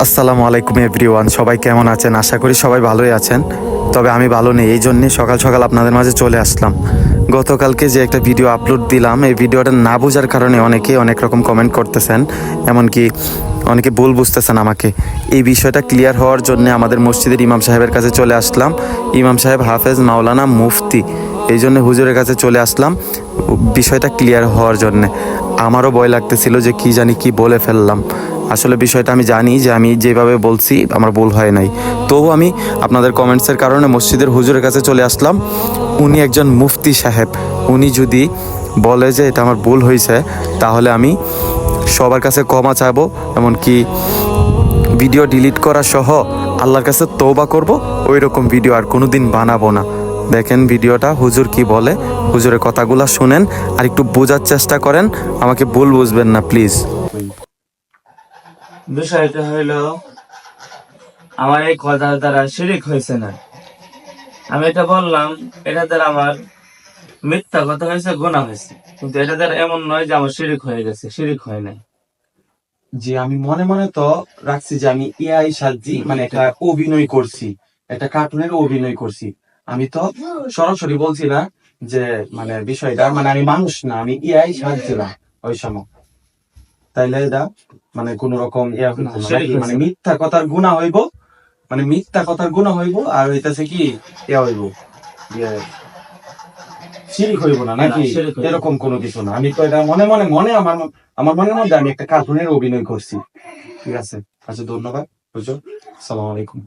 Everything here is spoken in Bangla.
আসসালামু আলাইকুম এভরিওয়ান, সবাই কেমন আছেন? আশা করি সবাই ভালোই আছেন। তবে আমি ভালো নেই, এই জন্যে সকাল সকাল আপনাদের মাঝে চলে আসলাম। গতকালকে যে একটা ভিডিও আপলোড দিলাম, এই ভিডিওটা না বোঝার কারণে অনেকে অনেক রকম কমেন্ট করতেছেন, এমনকি অনেকে ভুল বুঝতেছেন আমাকে। এই বিষয়টা ক্লিয়ার হওয়ার জন্য আমাদের মসজিদের ইমাম সাহেবের কাছে চলে আসলাম। ইমাম সাহেব হাফেজ মাওলানা মুফতি, এই জন্য হুজুরের কাছে চলে আসলাম বিষয়টা ক্লিয়ার হওয়ার জন্যে। আমারও ভয় লাগতেছিল যে কি জানি কি বলে ফেললাম। আসলে বিষয়টা আমি জানি যে আমি যেভাবে বলছি আমার ভুল হয় নাই, তবু আমি আপনাদের কমেন্টসের কারণে মসজিদের হুজুরের কাছে চলে আসলাম। উনি একজন মুফতি সাহেব, উনি যদি বলে যে এটা আমার ভুল হয়েছে, তাহলে আমি সবার কাছে ক্ষমা চাইবো, এমনকি ভিডিও ডিলিট করা সহ আল্লাহর কাছে তওবা করব। ওই রকম ভিডিও আর কোনো দিন বানাবো না। দেখেন ভিডিওটা, হুজুর কি বলে, হুজুরের কথাগুলো শুনেন আর একটু বোঝার চেষ্টা করেন, আমাকে ভুল বুঝবেন না প্লিজ। বিষয়টা হইল, আমার এই কথার দ্বারা শিরিক হয়েছে না। আমি এটা বললাম, এটা দ্বারা আমার মিথ্যা কথা হয়েছে, গুনাহ হয়েছে, কিন্তু এটা দ্বারা এমন নয় যে আমার শিরিক হয়ে গেছে। শিরিক হয় নাই। যে আমি মনে মনে তো রাখছি যে আমি এআই সাজি, মানে একটা অভিনয় করছি, একটা কার্টুনের অভিনয় করছি। আমি তো সরাসরি বলছি না যে মানে বিষয়টা, মানে আমি মানুষ না, আমি এআই সাজছিলাম ওই সময়। তাইলে এটা মানে কোন রকম ইয়া হইতো না শিরিক নাকি? মানে হয়েছে না। মিথ্যা কথার গুনাহ হইব, মানে মিথ্যা কথার গুনাহ হইব, আর হইতাছে কি ইয়া হইব, ইয়ে শিরিক হইব না না, নাকি? শিরিক হইব না। এরকম কোনো কিছু না। আমি তো এটা মনে মনে মনে আমার আমার মনের মধ্যে আমি একটা কার্টুনের অভিনয় করছি। ঠিক আছে, আচ্ছা ধন্যবাদ হুজুর, আসসালামু আলাইকুম।